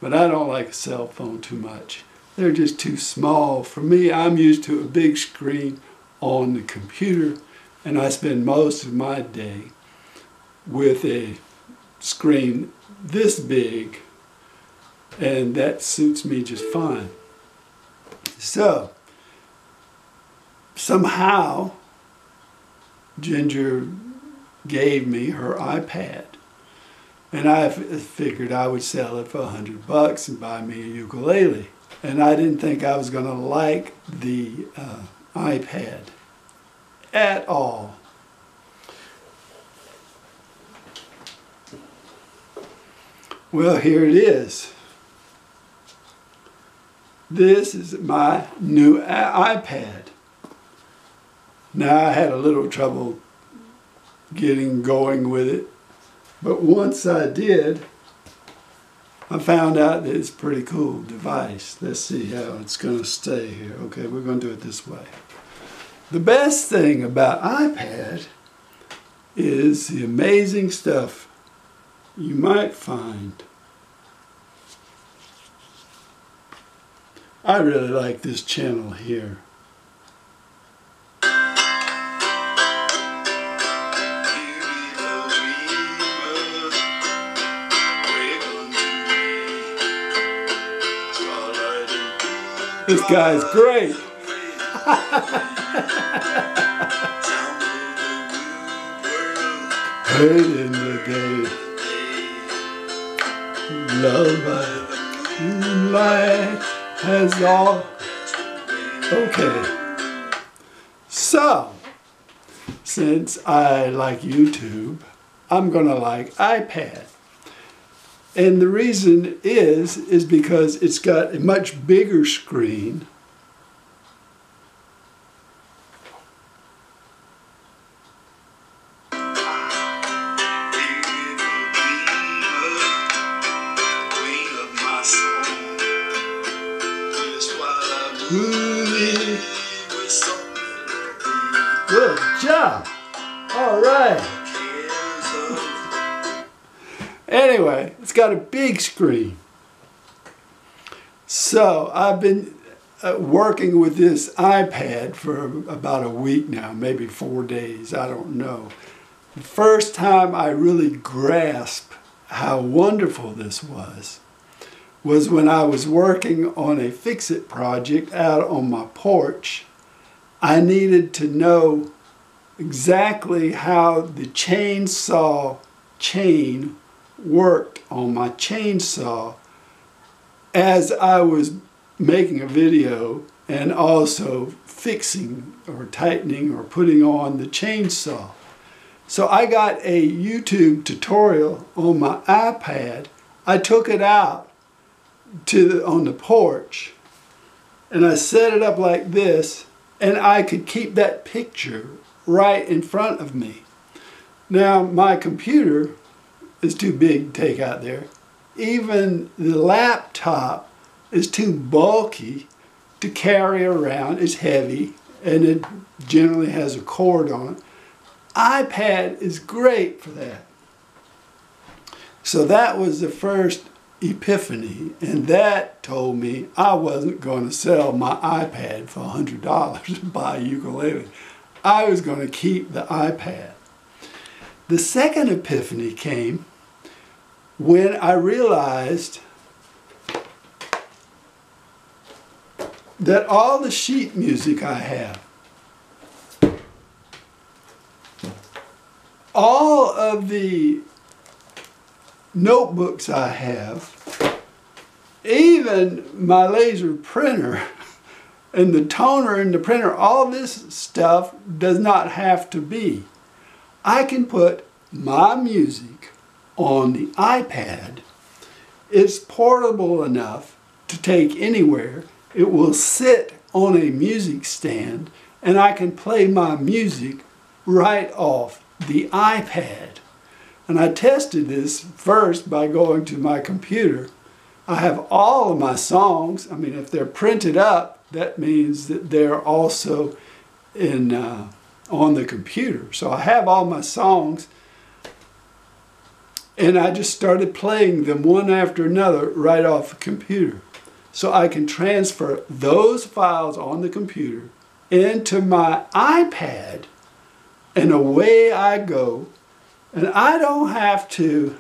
but I don't like a cell phone too much. They're just too small. For me, I'm used to a big screen on the computer, and I spend most of my day with a screen this big, and that suits me just fine. So, somehow, Ginger gave me her iPad, and I figured I would sell it for $100 and buy me a ukulele. And I didn't think I was going to like the iPad at all. Well, here it is. This is my new iPad. Now, I had a little trouble getting going with it, but once I did, I found out that it's a pretty cool device. Let's see how it's going to stay here. Okay, we're going to do it this way. The best thing about iPad is the amazing stuff you might find. I really like this channel here. This guy's great. Late in the day, love by moonlight has all. Okay. So, since I like YouTube, I'm gonna like iPad. And the reason is because it's got a much bigger screen. Good job. All right. Anyway, it's got a big screen. So I've been working with this iPad for about a week now, maybe 4 days, I don't know. The first time I really grasped how wonderful this was when I was working on a fix-it project out on my porch. I needed to know exactly how the chainsaw chain worked on my chainsaw as I was making a video and also fixing or tightening or putting on the chainsaw. So I got a YouTube tutorial on my iPad. I took it out on the porch and I set it up like this, and I could keep that picture right in front of me. Now my computer is too big to take out there. Even the laptop is too bulky to carry around. It's heavy and it generally has a cord on it. iPad is great for that. So that was the first epiphany, and that told me I wasn't going to sell my iPad for $100 to buy a ukulele. I was going to keep the iPad. The second epiphany came when I realized that all the sheet music I have, all of the notebooks I have, even my laser printer and the toner in the printer, all this stuff does not have to be. I can put my music on the iPad. It's portable enough to take anywhere. It will sit on a music stand and I can play my music right off the iPad. And I tested this first by going to my computer. I have all of my songs. I mean, if they're printed up, that means that they're also on the computer. So I have all my songs. And I just started playing them one after another right off the computer. So I can transfer those files on the computer into my iPad, and away I go. And I don't have to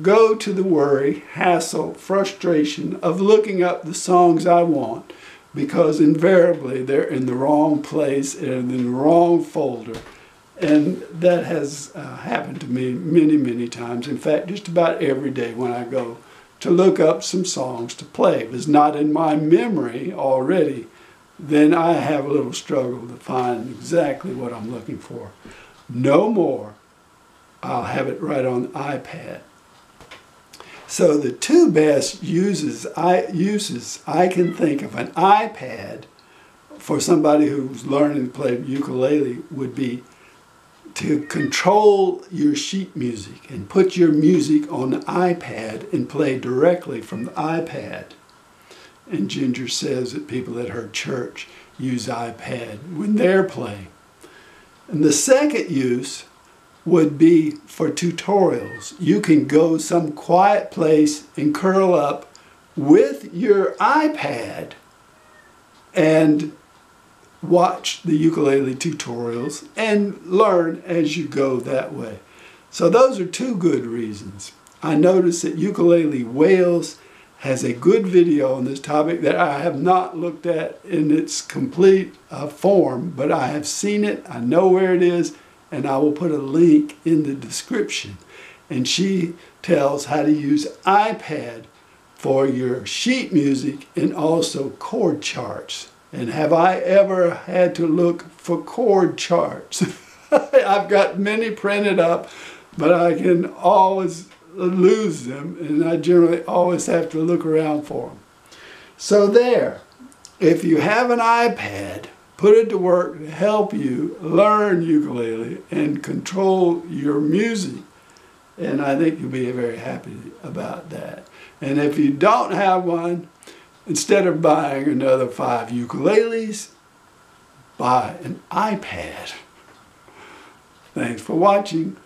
go to the worry, hassle, frustration of looking up the songs I want, because invariably they're in the wrong place and in the wrong folder. And that has happened to me many, many times. In fact, just about every day when I go to look up some songs to play. If it's not in my memory already, then I have a little struggle to find exactly what I'm looking for. No more. I'll have it right on the iPad. So the two best uses I can think of an iPad for somebody who's learning to play ukulele would be to control your sheet music and put your music on the iPad and play directly from the iPad. And Ginger says that people at her church use iPad when they're playing. And the second use would be for tutorials. You can go some quiet place and curl up with your iPad and watch the ukulele tutorials and learn as you go that way. So those are two good reasons. I noticed that Ukulele Wales has a good video on this topic that I have not looked at in its complete form, but I have seen it, I know where it is, and I will put a link in the description. And she tells how to use iPad for your sheet music and also chord charts. And have I ever had to look for chord charts? I've got many printed up, but I can always lose them, and I generally always have to look around for them. So there, if you have an iPad, put it to work to help you learn ukulele and control your music. And I think you'll be very happy about that. And if you don't have one, instead of buying another 5 ukuleles, buy an iPad. Thanks for watching.